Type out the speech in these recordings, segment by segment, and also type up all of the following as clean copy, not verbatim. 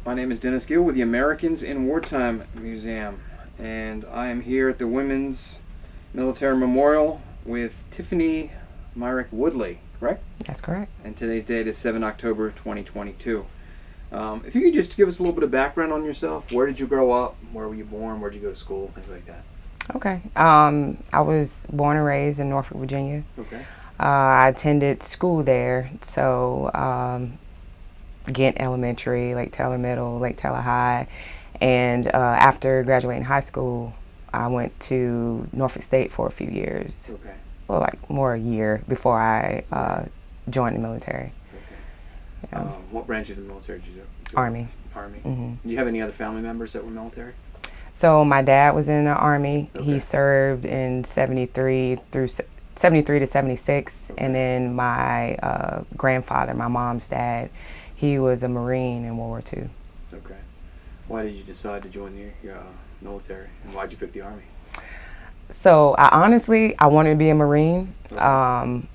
My name is Dennis Gill with the Americans in Wartime Museum, and I am here at the Women's Military Memorial with Tiffany Myrick-Woodley, correct? That's correct. And today's date is 7 October 2022. If you could just give us a little bit of background on yourself. Where did you grow up? Where were you born? Where did you go to school? Things like that. Okay. I was born and raised in Norfolk, Virginia. Okay. I attended school there, so Ghent Elementary, Lake Taylor Middle, Lake Taylor High, and after graduating high school, I went to Norfolk State for a few years. Okay. Well, like more a year before I joined the military. Okay. Yeah. What branch of the military did you do? Army. Army. Mm-hmm. Do you have any other family members that were military? So my dad was in the Army. Okay. He served in 73 to 76, Okay. and then my grandfather, my mom's dad, he was a Marine in World War II. Okay. Why did you decide to join the military, and why did you pick the Army? So I wanted to be a Marine. Okay.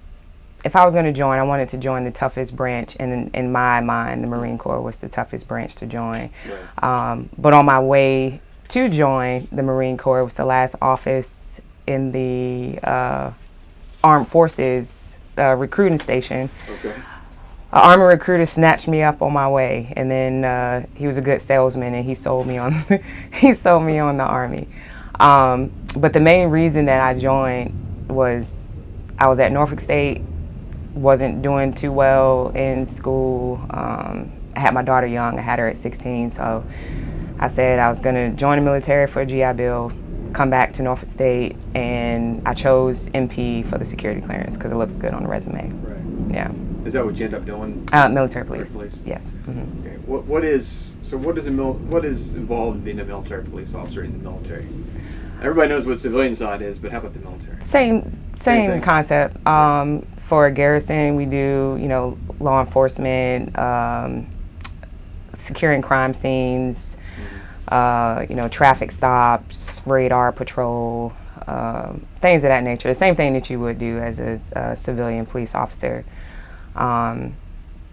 If I was going to join, I wanted to join the toughest branch, and in my mind, the Marine Corps was the toughest branch to join. Right. But on my way to join the Marine Corps, it was the last office in the Armed Forces recruiting station. Okay. An Army recruiter snatched me up on my way, and then he was a good salesman, and he sold me on he sold me on the Army. But the main reason that I joined was I was at Norfolk State, wasn't doing too well in school. I had my daughter young. I had her at 16, so I said I was going to join the military for a GI Bill, come back to Norfolk State, and I chose MP for the security clearance because it looks good on the resume. Right. Yeah. Is that what you end up doing? Military police. Yes. Mm-hmm. Okay. What is involved in being a military police officer in the military? Everybody knows what civilian side is, but how about the military? Same thing. concept. For a garrison, we do law enforcement, securing crime scenes, traffic stops, radar patrol, things of that nature. The same thing that you would do as a civilian police officer.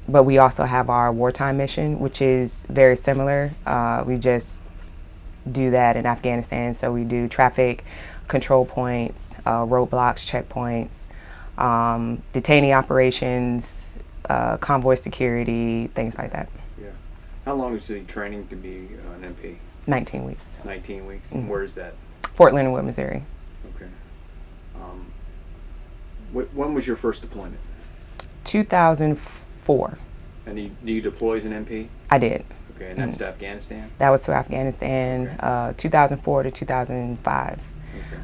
But we also have our wartime mission, which is very similar. We just do that in Afghanistan. So we do traffic control points, roadblocks, checkpoints, detainee operations, convoy security, things like that. Yeah. How long is the training to be an MP? 19 weeks. 19 weeks. Mm-hmm. Where is that? Fort Leonard Wood, Missouri. Okay. When was your first deployment? 2004. And do you deploy as an MP? I did. Okay, and that's to Afghanistan? That was to Afghanistan, Okay. 2004 to 2005.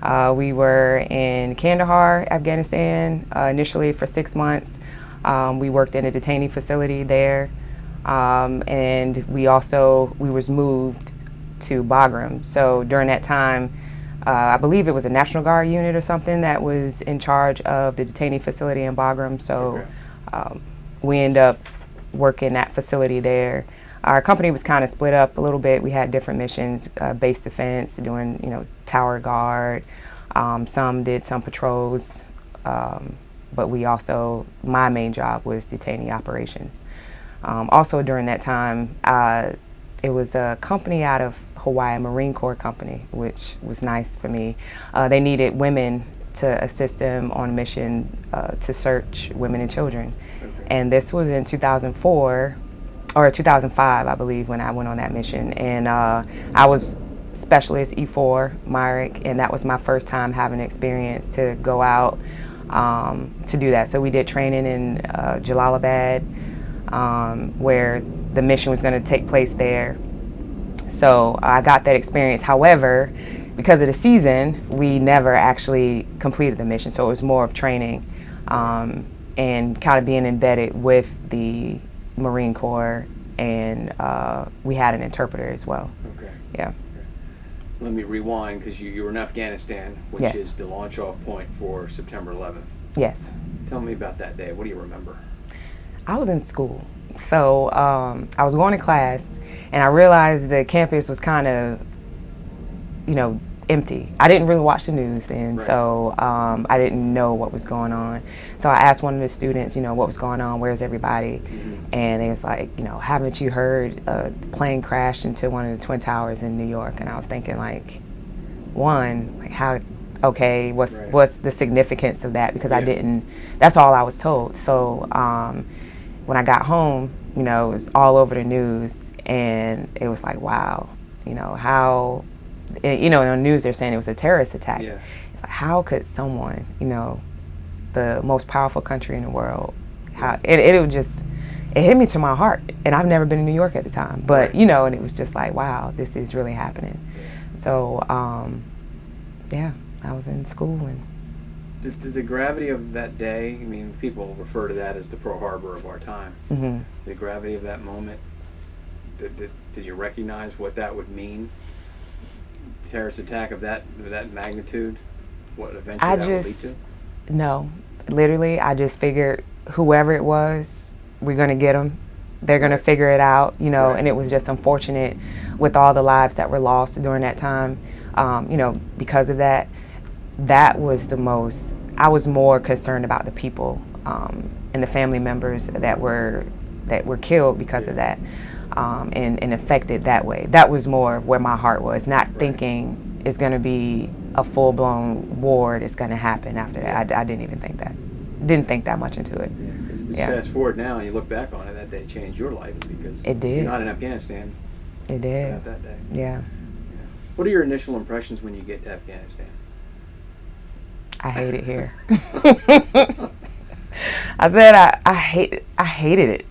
Okay. We were in Kandahar, Afghanistan, initially for 6 months. We worked in a detainee facility there, and we was moved to Bagram. So during that time, I believe it was a National Guard unit or something that was in charge of the detainee facility in Bagram. So we ended up working that facility there. Our company was kind of split up a little bit. We had different missions, base defense, doing tower guard. Some did some patrols, but my main job was detainee operations. Also during that time, it was a company out of Hawaii, a Marine Corps company, which was nice for me. They needed women to assist them on a mission to search women and children. Okay. And this was in 2004. Or 2005, I believe, when I went on that mission. And I was Specialist E4, Myrick, and that was my first time having experience to go out to do that. So we did training in Jalalabad, where the mission was going to take place there. So I got that experience. However, because of the season, we never actually completed the mission. So it was more of training and kind of being embedded with the Marine Corps, and we had an interpreter as well. Okay. Yeah. Okay. Let me rewind, because you were in Afghanistan, which Yes. is the launch-off point for September 11th. Yes. Tell me about that day. What do you remember? I was in school. So I was going to class, and I realized the campus was kind of, empty. I didn't really watch the news then, Right. so I didn't know what was going on. So I asked one of the students, what was going on, where's everybody? And they was like, haven't you heard the plane crashed into one of the Twin Towers in New York? And I was thinking, like, one, like, how, okay, what's the significance of that? Because I didn't, that's all I was told. So when I got home, it was all over the news, and it was like, wow, how, in the news they're saying it was a terrorist attack. Yeah. It's like, how could someone, the most powerful country in the world, it was just, it hit me to my heart. And I've never been in New York at the time, but, and it was just like, wow, this is really happening. So, yeah, I was in school. And the gravity of that day, I mean, people refer to that as the Pearl Harbor of our time. Mm-hmm. The gravity of that moment, did you recognize what that would mean? Terrorist attack of that magnitude, what eventually that would lead to? No, literally, I just figured whoever it was, we're going to get them. They're going to figure it out, and it was just unfortunate with all the lives that were lost during that time, because of that. That was the most, I was more concerned about the people and the family members that were killed because of that, and affected that way. That was more where my heart was, not thinking it's going to be a full-blown war that's going to happen after that. I didn't even think that. Didn't think that much into it. Fast forward now and you look back on it, that day changed your life because it did. You're not in Afghanistan. It did. Not that day. Yeah. What are your initial impressions when you get to Afghanistan? I hate it here. I said I hated it.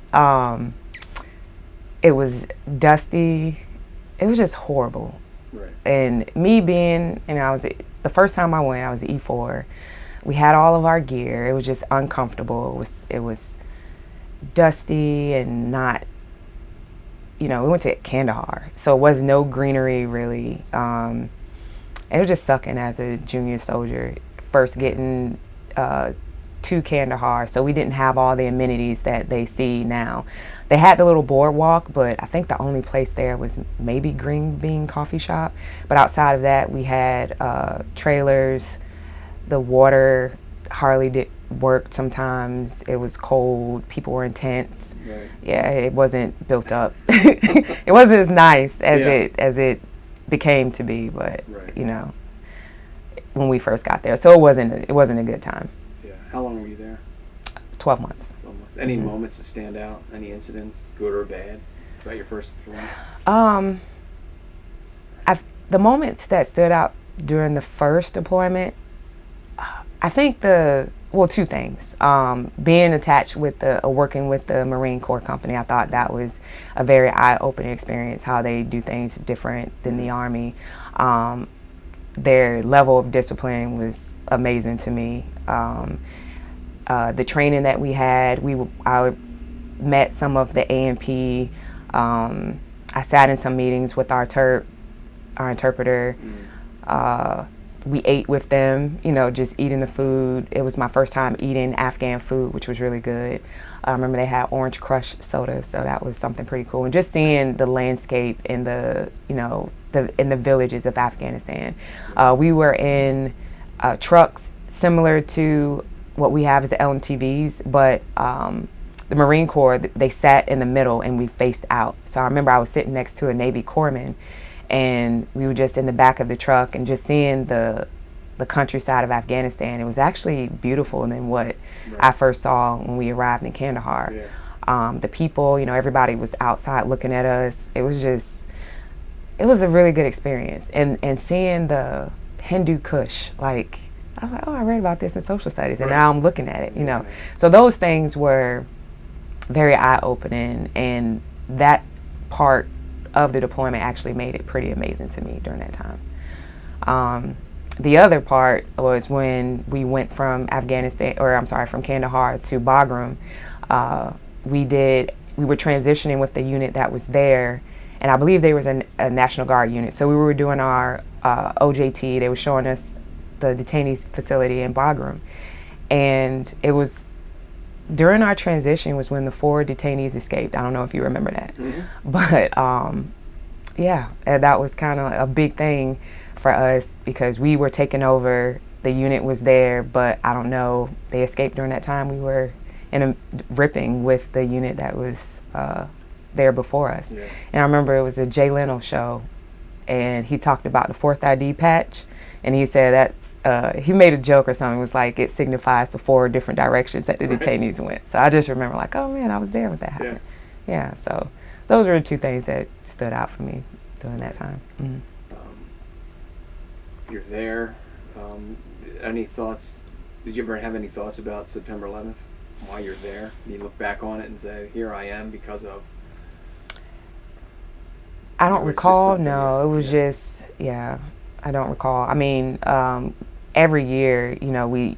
It was dusty. It was just horrible. Right. And me being, the first time I went, I was E4. We had all of our gear. It was just uncomfortable. It was dusty and not, we went to Kandahar, so it was no greenery really. It was just sucking as a junior soldier, first getting to Kandahar, so we didn't have all the amenities that they see now. They had the little boardwalk, but I think the only place there was maybe Green Bean Coffee Shop. But outside of that, we had trailers. The water hardly worked sometimes. It was cold. People were in tents. Right. Yeah, it wasn't built up. It wasn't as nice as it became to be, but when we first got there, so it wasn't a good time. Yeah. How long were you there? 12 months. 12 months. Any moments that stand out? Any incidents, good or bad, about your first deployment? The moments that stood out during the first deployment, I think two things. Being attached with working with the Marine Corps company, I thought that was a very eye-opening experience, how they do things different than the Army. Their level of discipline was amazing to me. The training that we had, I met some of the A&P. I sat in some meetings with our interpreter. We ate with them, just eating the food. It was my first time eating Afghan food, which was really good. I remember they had Orange Crush soda, so that was something pretty cool. And just seeing the landscape in in the villages of Afghanistan. We were in trucks similar to what we have as the LMTVs, but the Marine Corps, they sat in the middle and we faced out. So I remember I was sitting next to a Navy corpsman, and we were just in the back of the truck and just seeing the countryside of Afghanistan. It was actually beautiful than what I first saw when we arrived in Kandahar. Yeah. The people, everybody was outside looking at us. It was a really good experience. And seeing the Hindu Kush, I was like, oh, I read about this in social studies, and now I'm looking at it, So those things were very eye-opening, and that part of the deployment actually made it pretty amazing to me during that time. The other part was when we went from from Kandahar to Bagram. We were transitioning with the unit that was there, and I believe there was a National Guard unit. So we were doing our OJT. They were showing us the detainees facility in Bagram, and it was during our transition was when the 4 detainees escaped. I don't know if you remember that, but yeah, that was kind of a big thing for us because we were taking over. The unit was there, but I don't know, they escaped during that time. We were in a ripping with the unit that was there before us. Yeah. And I remember it was a Jay Leno show, and he talked about the 4th ID patch, and he said that's, he made a joke or something. It was like it signifies the 4 different directions that the detainees went. So I just remember like, oh man, I was there when that happened. Yeah, so those were the 2 things that stood out for me during that time. Mm-hmm. You're there. Any thoughts? Did you ever have any thoughts about September 11th? Why you're there? You look back on it and say, "Here I am because of." I don't recall. No, it was just I don't recall. I mean, every year, you know, we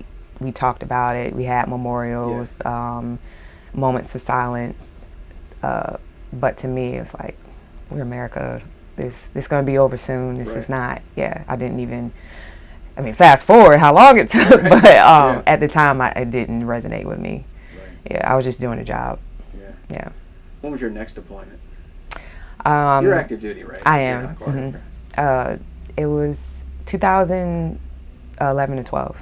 talked about it. We had memorials, moments of silence. But to me, it's like, we're America. This gonna be over soon. This is not. Yeah, I didn't even. I mean, fast forward how long it took, but at the time, it didn't resonate with me. Right. Yeah, I was just doing a job. Yeah. When was your next deployment? You're active duty, right? I am. Mm-hmm. It was 2011 to 12.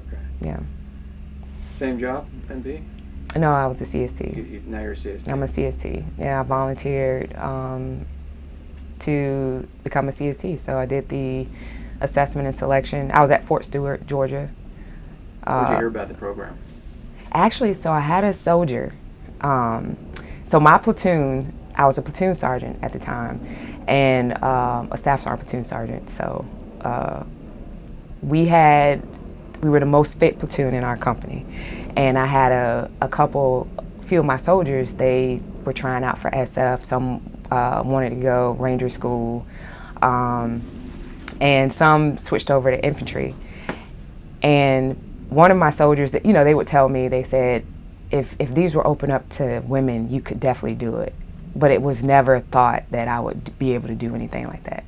Okay. Yeah. Same job, NB? No, I was a CST. Now you're a CST. I'm a CST. Yeah, I volunteered to become a CST, so I did the assessment and selection. I was at Fort Stewart, Georgia. How did you hear about the program? Actually, so I had a soldier. So my platoon, I was a platoon sergeant at the time, and a staff sergeant, platoon sergeant. So we were the most fit platoon in our company, and I had a few of my soldiers. They were trying out for SF. Some wanted to go Ranger School. And some switched over to infantry. And one of my soldiers, that they would tell me, they said, if these were open up to women, you could definitely do it. But it was never thought that I would be able to do anything like that.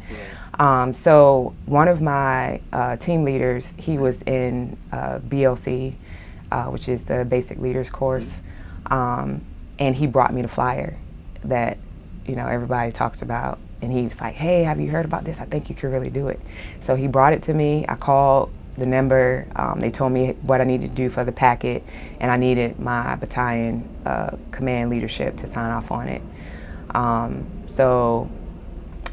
Right. So one of my team leaders, he was in BLC, which is the Basic Leaders Course, and he brought me the flyer that everybody talks about. And he was like, hey, have you heard about this? I think you could really do it. So he brought it to me. I called the number. They told me what I needed to do for the packet, and I needed my battalion command leadership to sign off on it. So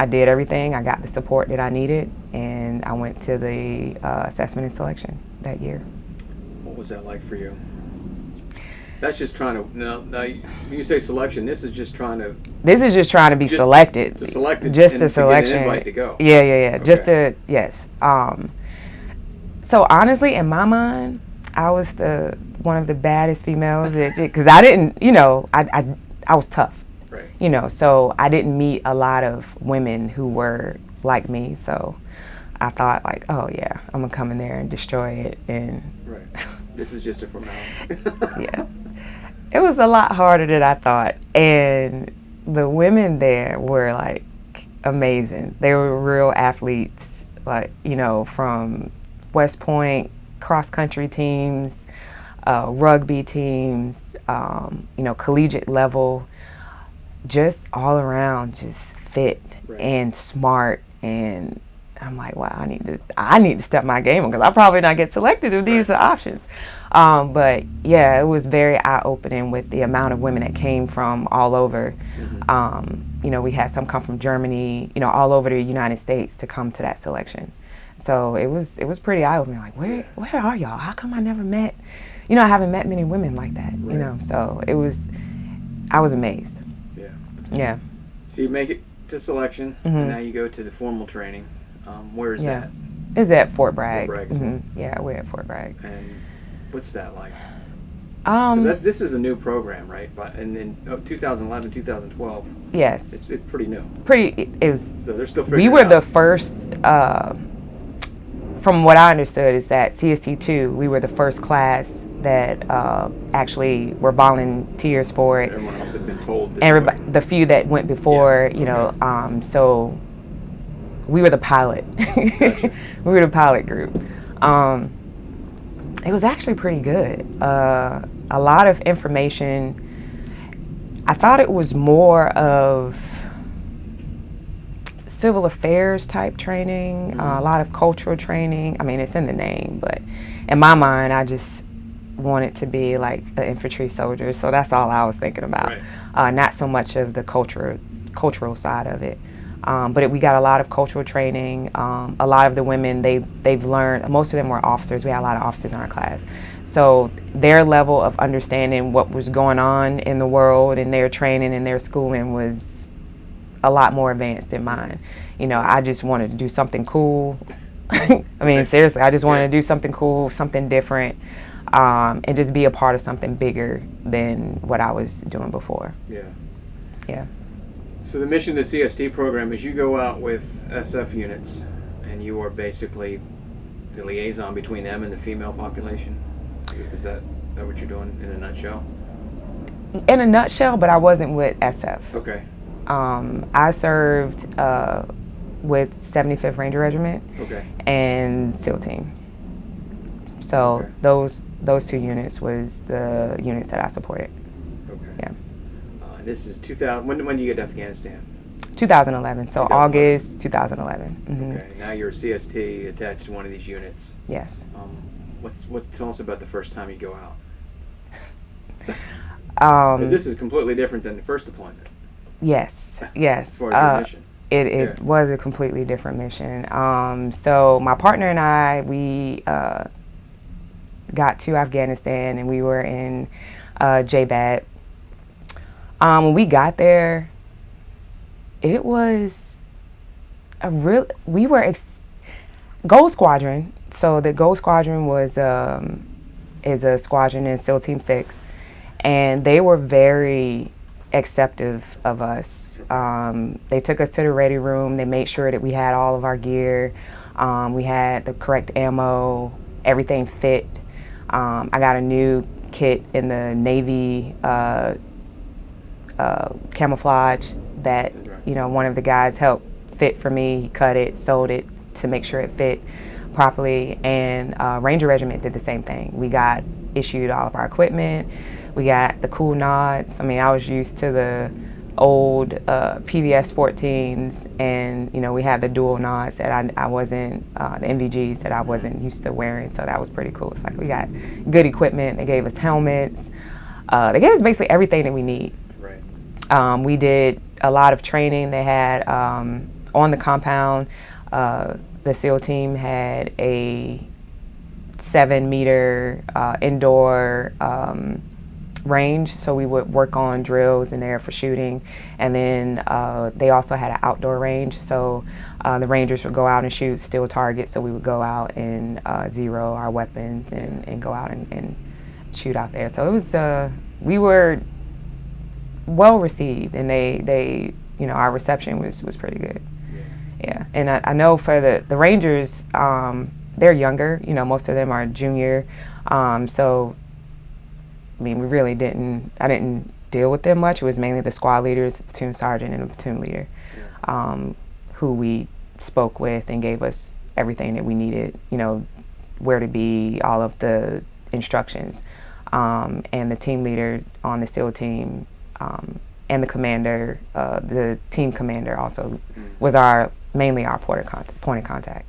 I did everything. I got the support that I needed, and I went to the assessment and selection that year. What was that like for you? That's just trying to, now you say selection, this is just trying to be selected. To select it. Just the selection. To get an invite to go. Yeah. Okay. Just to, yes. So honestly, in my mind, I was one of the baddest females, because I didn't, I was tough. Right. So I didn't meet a lot of women who were like me, so I thought like, oh yeah, I'm gonna come in there and destroy it. And right. This is just a formality. Yeah. It was a lot harder than I thought. And the women there were like amazing. They were real athletes, like, from West Point, cross country teams, rugby teams, collegiate level, just all around, just fit and smart. And I'm like, wow, I need to step my game on, because I'll probably not get selected if these are options. But yeah, it was very eye-opening with the amount of women that came from all over. Mm-hmm. We had some come from Germany, all over the United States to come to that selection. So it was pretty eye-opening. Like, where are y'all? How come I never met? I haven't met many women like that. Right. So I was amazed. Yeah. Yeah. So you make it to selection, and now you go to the formal training. Where is that? It's at Fort Bragg. Fort Bragg. Mm-hmm. Yeah, we're at Fort Bragg. And what's that like? This is a new program, right? And in 2011, 2012. Yes. It's pretty new. It was. So they're still figuring it out. We were the first. From what I understood, is that CST2, we were the first class that actually were volunteers for it. Everyone else had been told. Everybody, the few that went before, so we were the pilot. Gotcha. We were the pilot group. It was actually pretty good. A lot of information. I thought it was more of civil affairs type training, a lot of cultural training. I mean, it's in the name, but in my mind, I just wanted to be like an infantry soldier, so that's all I was thinking about. Right. Not so much of the cultural side of it. But we got a lot of cultural training. A lot of the women, they've learned, most of them were officers. We had a lot of officers in our class. So their level of understanding what was going on in the world and their training and their schooling was a lot more advanced than mine. You know, I just wanted to do something cool. I mean, seriously, I just wanted to do something cool, something different, and just be a part of something bigger than what I was doing before. Yeah. Yeah. So the mission of the CST program is you go out with SF units, and you are basically the liaison between them and the female population. Is that what you're doing in a nutshell? In a nutshell, but I wasn't with SF. Okay. I served with 75th Ranger Regiment and SEAL Team. So those two units was the units that I supported. Okay. Yeah. This is 2000. When do you get to Afghanistan? 2011. So 2011. August 2011. Mm-hmm. Okay. Now you're a CST attached to one of these units. Yes. Tell us about the first time you go out. This is completely different than the first deployment. Yes. Yes. As far as your mission. It was a completely different mission. So my partner and I, we got to Afghanistan, and we were in JBAT. When we got there, it was Gold Squadron. So the Gold Squadron is a squadron in SEAL Team 6, and they were very acceptive of us. They took us to the ready room. They made sure that we had all of our gear. We had the correct ammo. Everything fit. I got a new kit in the Navy camouflage that one of the guys helped fit for me. He cut it, sewed it to make sure it fit properly, and Ranger Regiment did the same thing. We got issued all of our equipment. We got the cool nods. I mean, I was used to the old PVS 14s, and we had the dual nods that I wasn't, the NVGs that I wasn't used to wearing, so that was pretty cool. It's like we got good equipment. They gave us helmets. They gave us basically everything that we need. Right. We did a lot of training. They had on the compound, the SEAL team had a 7-meter indoor range, so we would work on drills in there for shooting, and then they also had an outdoor range, so the Rangers would go out and shoot still targets, so we would go out and zero our weapons and go out and shoot out there. So it was we were well received, and they our reception was pretty good. Yeah, and I know for the Rangers, they're younger, most of them are junior, so I mean, I didn't deal with them much. It was mainly the squad leaders, the platoon sergeant, and the platoon leader, who we spoke with and gave us everything that we needed, where to be, all of the instructions. And the team leader on the SEAL team, and the commander, the team commander also was mainly our point of contact.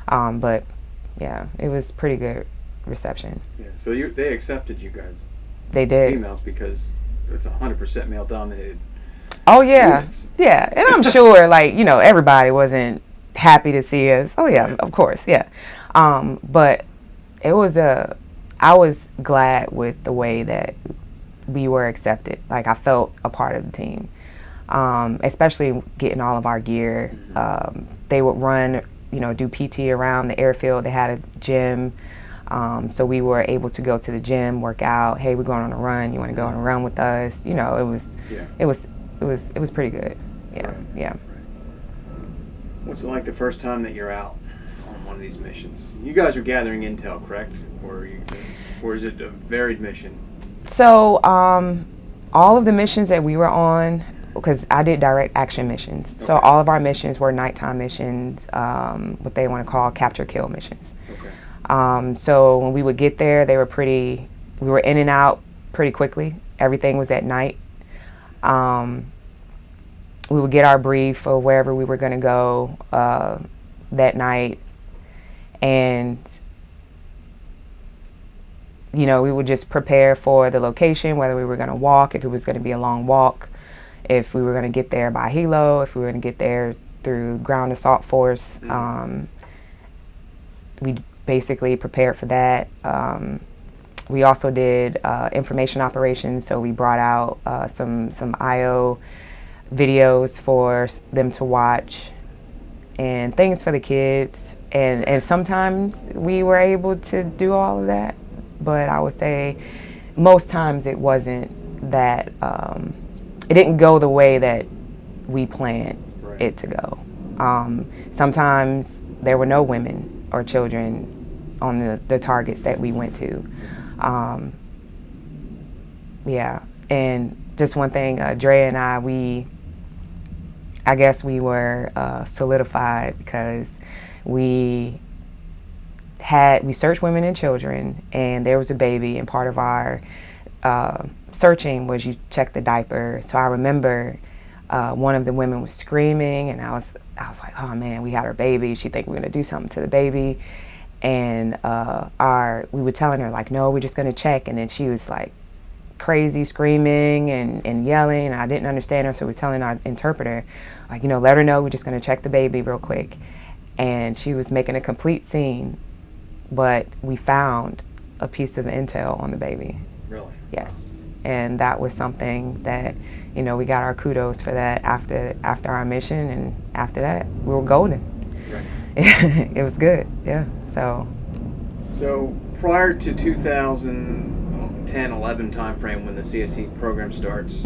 But yeah, it was pretty good reception. Yeah, so they accepted you guys. They did. Females, because it's 100% male dominated. Oh yeah, units. Yeah, and I'm sure everybody wasn't happy to see us. Oh yeah, of course, yeah. But it was I was glad with the way that we were accepted. Like, I felt a part of the team, especially getting all of our gear. They would run, do PT around the airfield. They had a gym. So we were able to go to the gym, work out. Hey, we're going on a run. You want to go on a run with us? It was pretty good. Yeah, right. Yeah. Right. What's it like the first time that you're out on one of these missions? You guys are gathering intel, correct? Or is it a varied mission? So all of the missions that we were on, because I did direct action missions. Okay. So all of our missions were nighttime missions, what they want to call capture kill missions. Okay. So when we would get there, we were in and out pretty quickly. Everything was at night. we would get our brief of wherever we were going to go that night, and we would just prepare for the location, whether we were going to walk, if it was going to be a long walk, if we were going to get there by helo, if we were going to get there through ground assault force. We basically prepared for that. We also did information operations, so we brought out some IO videos for them to watch and things for the kids. And sometimes we were able to do all of that, but I would say most times it wasn't that, it didn't go the way that we planned it to go. Sometimes there were no women or children on the targets that we went to. Yeah, and just one thing, Dre and I guess we were solidified because we searched women and children, and there was a baby, and part of our searching was you check the diaper. So I remember one of the women was screaming, and I was like, oh man, we had our baby. She think we're gonna do something to the baby. And we were telling her like, no, we're just gonna check. And then she was like crazy screaming and yelling, and I didn't understand her. So we're telling our interpreter, like, let her know we're just gonna check the baby real quick. And she was making a complete scene, but we found a piece of intel on the baby. Really? Yes. And that was something that, we got our kudos for that after our mission, and after that we were golden. Right. It was good, yeah. So prior to 2010, 11 timeframe when the CST program starts,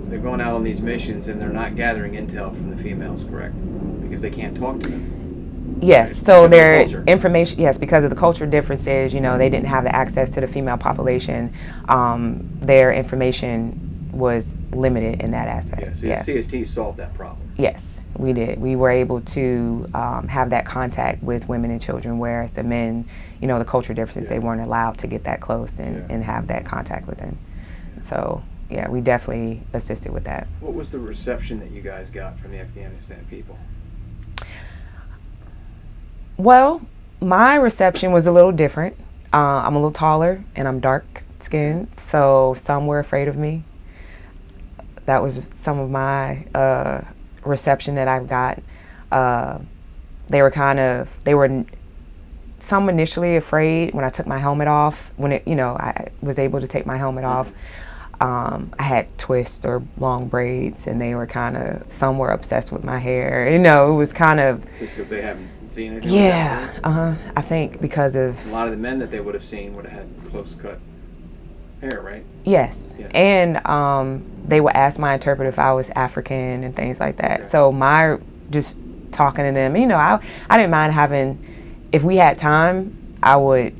they're going out on these missions and they're not gathering intel from the females, correct? Because they can't talk to them. Yes, so their information, yes, because of the culture differences, they didn't have the access to the female population. Their information was limited in that aspect. Yeah, so CST solved that problem. Yes, we did. We were able to have that contact with women and children, whereas the men, the culture differences, they weren't allowed to get that close and have that contact with them. So, yeah, we definitely assisted with that. What was the reception that you guys got from the Afghanistan people? Well, my reception was a little different. I'm a little taller and I'm dark skinned, so some were afraid of me. That was some of my reception that I've got. They were some initially afraid when I took my helmet off. When I was able to take my helmet off. I had twists or long braids, and they were some were obsessed with my hair. It was kind of. Just because they haven't seen anything. Yeah, I think because of. A lot of the men that they would have seen would have had close cut hair, right? Yes, yeah. And they would ask my interpreter if I was African and things like that. Okay. So just talking to them, I didn't mind having, if we had time, I would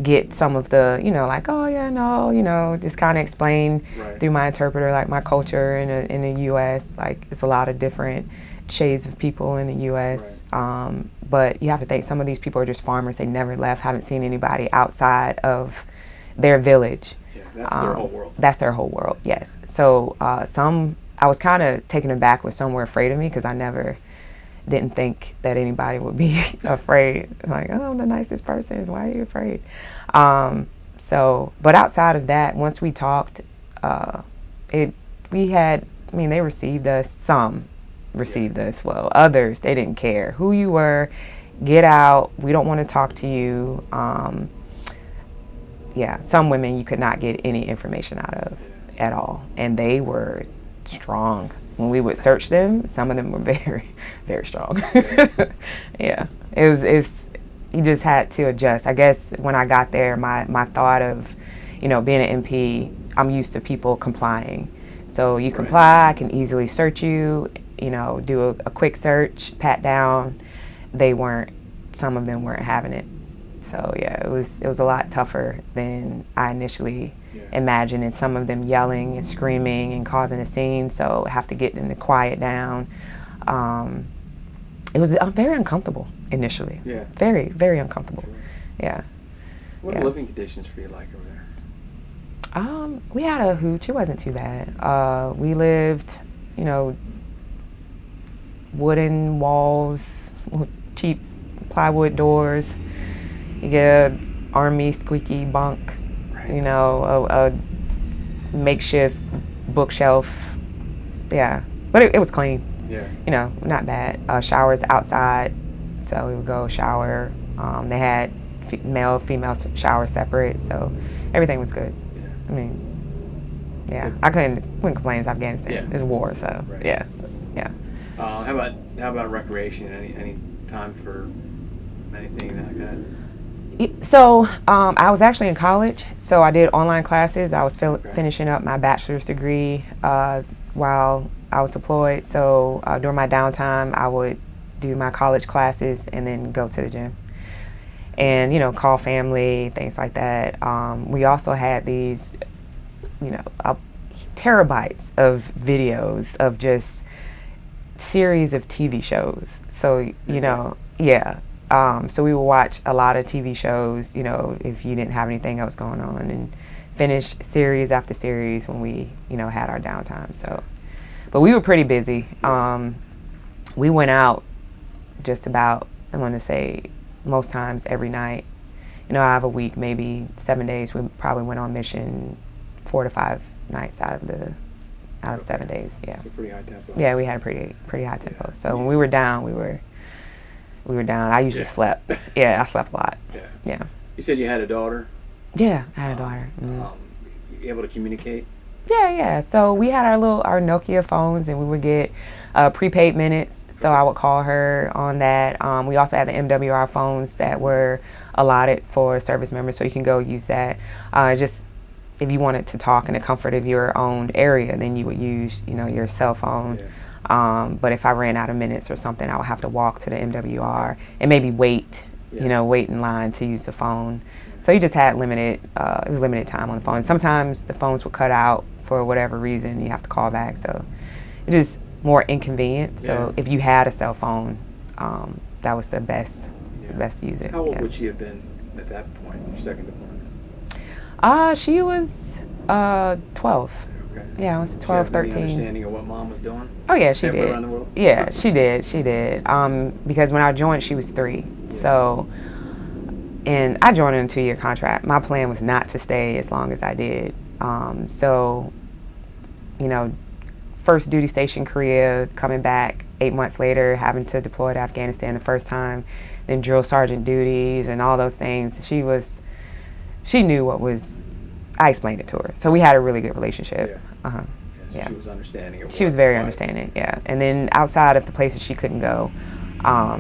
get some of the, like, oh yeah, no, just kind of explain through my interpreter, like my culture in the U.S. Like, it's a lot of different shades of people in the U.S. Right. But you have to think some of these people are just farmers. They never left, haven't seen anybody outside of their village. Yeah, that's their whole world. That's their whole world, yes. So I was kind of taken aback when some were afraid of me, because I never didn't think that anybody would be afraid. Like, oh, I'm the nicest person. Why are you afraid? But outside of that, once we talked, they received us. Some received us well. Others, they didn't care who you were. Get out. We don't want to talk to you. Some women you could not get any information out of at all, and they were strong. When we would search them, some of them were very, very strong. Yeah, you just had to adjust. I guess when I got there, my thought of, being an MP, I'm used to people complying. So you comply, I can easily search you, do a quick search, pat down. Some of them weren't having it. So yeah, it was a lot tougher than I initially imagined, and some of them yelling and screaming and causing a scene, so I have to get them to quiet down. It was very uncomfortable initially. Yeah. Very, very uncomfortable. Sure. Yeah. What are living conditions for you like over We had a hooch. It wasn't too bad. We lived, you know, wooden walls, cheap plywood doors. You get a army squeaky bunk, you know, a makeshift bookshelf. Yeah, but it was clean. Yeah. You know, not bad. Showers outside, so we would go shower. They had male, female shower separate, so everything was good. Yeah. I mean, yeah, I couldn't complain. It's Afghanistan. Yeah. It's war, so Right. yeah. How about recreation? Any time for anything like that? So I was actually in college, so I did online classes. I was finishing up my bachelor's degree while I was deployed. So during my downtime, I would do my college classes and then go to the gym. And, you know, call family, things like that. We also had these, you know, terabytes of videos of just series of TV shows. So, you know, yeah. So we would watch a lot of TV shows, you know, if you didn't have anything else going on, and finish series after series when we, you know, had our downtime. So, but we were pretty busy. We went out just about, I want to say, most times every night. You know, I have a week, maybe 7 days. We probably went on mission 4 to 5 nights out of 7 days. Yeah. So pretty high tempo. Yeah, we had a pretty high tempo. So when we were down, we were down. I usually slept. Yeah, I slept a lot. Yeah. You said you had a daughter. Yeah, I had a daughter. You able to communicate? Yeah. So we had our Nokia phones, and we would get prepaid minutes. So I would call her on that. We also had the MWR phones that were allotted for service members, so you can go use that. Just if you wanted to talk in the comfort of your own area, then you would use, you know, your cell phone. But if I ran out of minutes or something, I would have to walk to the MWR and maybe wait in line to use the phone. So you just had limited time on the phone. Sometimes the phones would cut out for whatever reason, you have to call back. So it is more inconvenient. So if you had a cell phone, that was the best to use it. How old would she have been at that point, your second deployment? She was 12. Okay. Yeah, I was 12, Did you have 13. any understanding of what mom was doing? Oh yeah, she Everywhere did. around the world? Yeah, she did. Because when I joined, she was 3. So, and I joined in a 2-year contract. My plan was not to stay as long as I did. So, you know, first duty station Korea, coming back 8 months later, having to deploy to Afghanistan the first time, then drill sergeant duties and all those things. She knew what was, I explained it to her. So we had a really good relationship. Yeah. She was understanding of She was very understanding, yeah. And then outside of the places she couldn't go,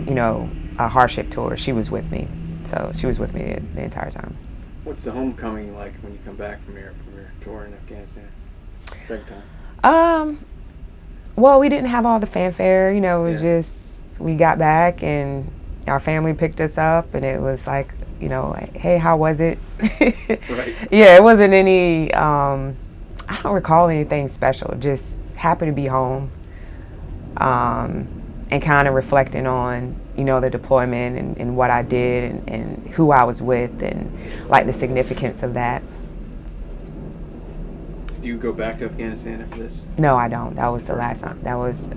you know, hardship tours, she was with me. So she was with me the entire time. What's the homecoming like when you come back from your tour in Afghanistan? Second time? Well, we didn't have all the fanfare, you know, it was just, we got back and our family picked us up, and it was like, you know, hey, how was it? Right. Yeah, it wasn't any, I don't recall anything special, just happy to be home, and kind of reflecting on, you know, the deployment and what I did and who I was with and like the significance of that. Do you go back to Afghanistan after this? No, I don't. That was the last time. That was,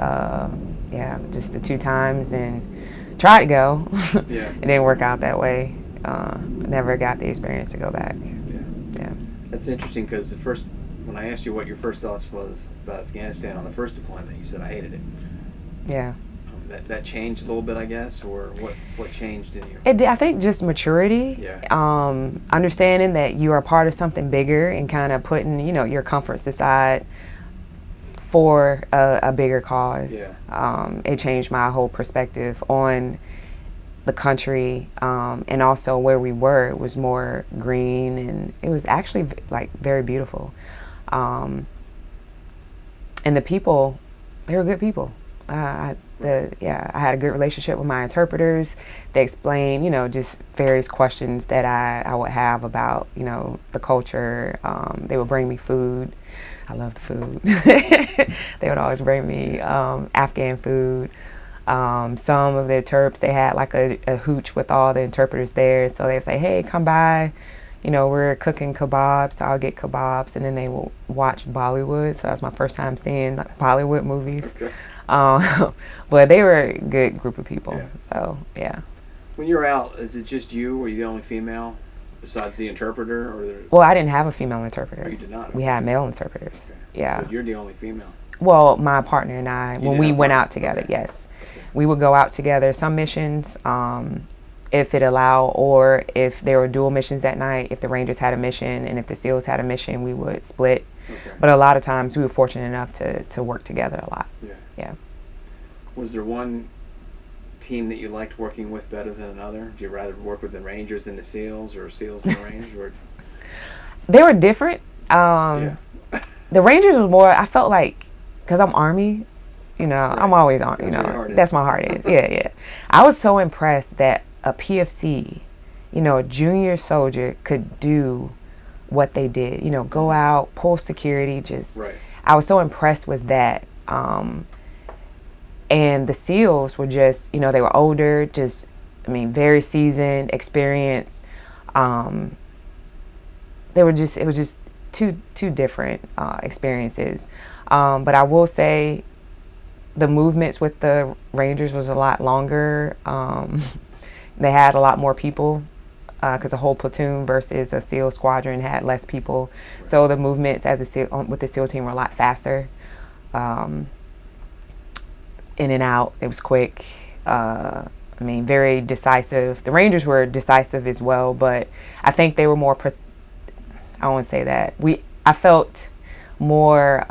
just the 2 times, and tried to go. It didn't work out that way. Never got the experience to go back. Yeah. That's interesting because when I asked you what your first thoughts was about Afghanistan on the first deployment, you said I hated it. Yeah. That changed a little bit, I guess, or what changed in you? I think just maturity. Yeah. Understanding that you are part of something bigger and kind of putting, you know, your comforts aside for a bigger cause. Yeah. It changed my whole perspective on the country, and also where we were. It was more green, and it was actually like very beautiful. And the people, they were good people. I had a good relationship with my interpreters. They explained, you know, just various questions that I would have about, you know, the culture. They would bring me food. I love the food. They would always bring me Afghan food. Some of the Terps, they had like a hooch with all the interpreters there. So they would say, hey, come by, you know, we're cooking kebabs, so I'll get kebabs, and then they will watch Bollywood. So that's my first time seeing like, Bollywood movies. Okay. But they were a good group of people. Yeah. So yeah. When you're out, is it just you? Or are you the only female besides the interpreter? Or Well, I didn't have a female interpreter. oh, you did not? We Okay. had male interpreters. Okay. Yeah. So you're the only female. Well, my partner and I, when did we have went one? out together, Okay. yes. Okay. We would go out together, some missions, if it allowed, or if there were dual missions that night, if the Rangers had a mission and if the SEALs had a mission, we would split. Okay. But a lot of times we were fortunate enough to work together a lot. Yeah. Yeah. Was there one team that you liked working with better than another? Do you rather work with the Rangers than the SEALs, or SEALs and the Rangers? Or They were different. yeah. The Rangers was more, I felt like, because I'm Army, you know, Right. I'm always on, you That's where your know, heart is. that's my heart is. Yeah, yeah. I was so impressed that a PFC, you know, a junior soldier could do what they did, you know, go out, pull security, just, Right. I was so impressed with that. And the SEALs were just, you know, they were older, just, I mean, very seasoned, experienced. They were just, it was just two different experiences. But I will say the movements with the Rangers was a lot longer. They had a lot more people because a whole platoon versus a SEAL squadron had less people. Right. So the movements as a SEAL, with the SEAL team were a lot faster. In and out, it was quick. I mean, very decisive. The Rangers were decisive as well, but I think they were more, I won't say that. I felt more,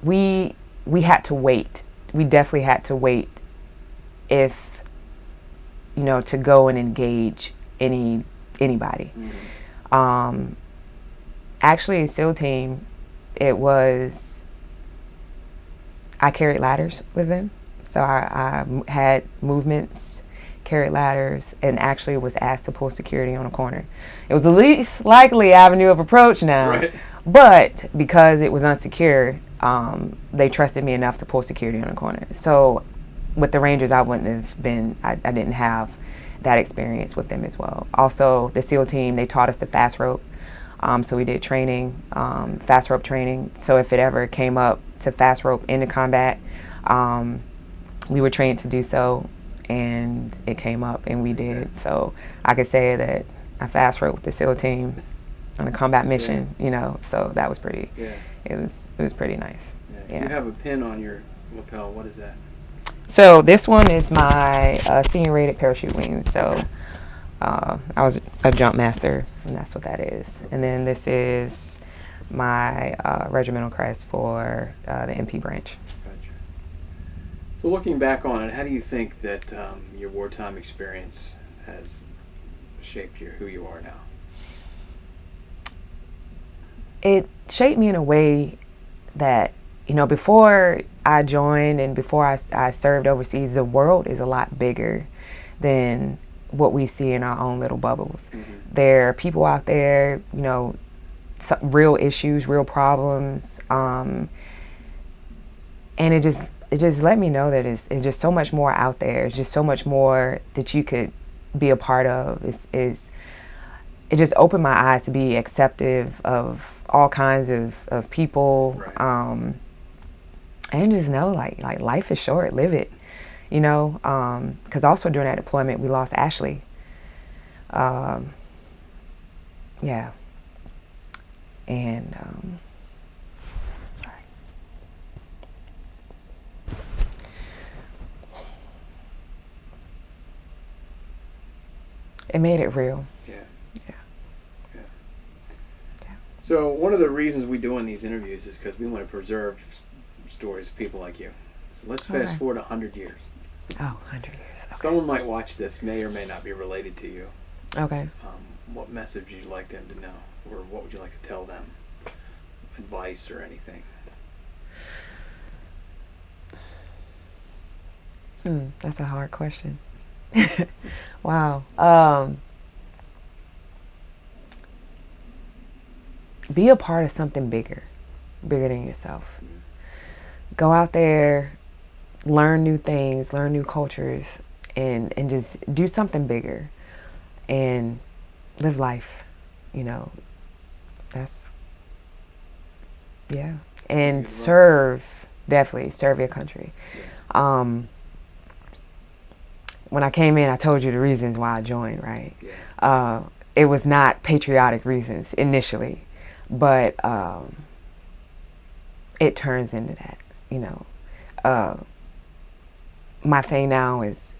we had to wait. We definitely had to wait if, you know, to go and engage anybody. Mm-hmm. Actually, a SEAL team, it was, I carried ladders with them. So I had movements, carried ladders, and actually was asked to pull security on a corner. It was the least likely avenue of approach now. Right. But because it was unsecure, they trusted me enough to pull security on a corner. So with the Rangers, I wouldn't have been, I didn't have that experience with them as well. Also, the SEAL team, they taught us the fast rope. So we did training, fast rope training. So if it ever came up to fast rope into combat, we were trained to do so, and it came up, and we did. So I could say that I fast roped with the SEAL team on a combat mission, you know. So that was pretty. Yeah. It was pretty nice. Yeah. Yeah. You have a pin on your lapel. What is that? So this one is my senior rated parachute wings. So I was a jump master, and that's what that is. And then this is my regimental crest for the MP branch. Gotcha. So looking back on it, how do you think that your wartime experience has shaped you, who you are now? It shaped me in a way that, you know, before I joined and before I served overseas, the world is a lot bigger than what we see in our own little bubbles. Mm-hmm. There are people out there, you know, real issues, real problems, and it just let me know that it's just so much more out there. It's just so much more that you could be a part of. It just opened my eyes to be accepting of all kinds of people, Right. and just know like life is short, live it, you know. Because also during that deployment we lost Ashley. Yeah. And sorry. It made it real. Yeah. Yeah. Yeah. Yeah. So one of the reasons we doing these interviews is because we want to preserve stories of people like you. So let's fast Okay. forward 100 years. Oh, 100 years. Okay. Someone might watch this, may or may not be related to you. Okay. What message would you like them to know, or what would you like to tell them? Advice or anything? That's a hard question. Wow. Be a part of something bigger than yourself. Go out there, learn new things, learn new cultures, and just do something bigger. and live life, you know. That's, yeah. And serve, definitely serve your country. Yeah. When I came in, I told you the reasons why I joined, right? Yeah. It was not patriotic reasons initially, but it turns into that, you know. My thing now is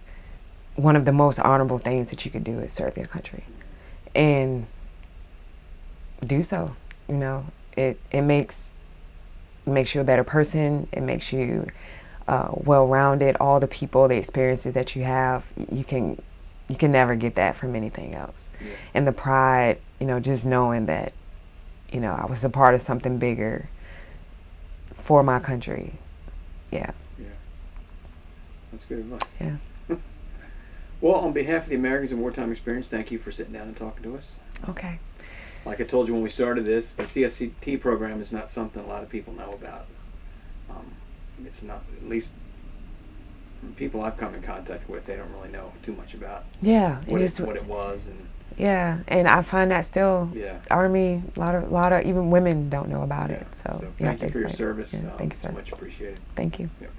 one of the most honorable things that you could do is serve your country, and do so. You know, it makes you a better person. It makes you well-rounded. All the people, the experiences that you have, you can never get that from anything else. Yeah. And the pride, you know, just knowing that, you know, I was a part of something bigger for my country. Yeah. Yeah. That's good advice. Yeah. Well, on behalf of the Americans in Wartime Experience, thank you for sitting down and talking to us. Okay. Like I told you when we started this, the CST program is not something a lot of people know about. It's not, at least people I've come in contact with, they don't really know too much about Yeah, what it was. And yeah, and I find that still, yeah. Army, a lot of even women don't know about it. So thank you for your service. Yeah, thank you, sir. So much appreciated. Thank you. Yep.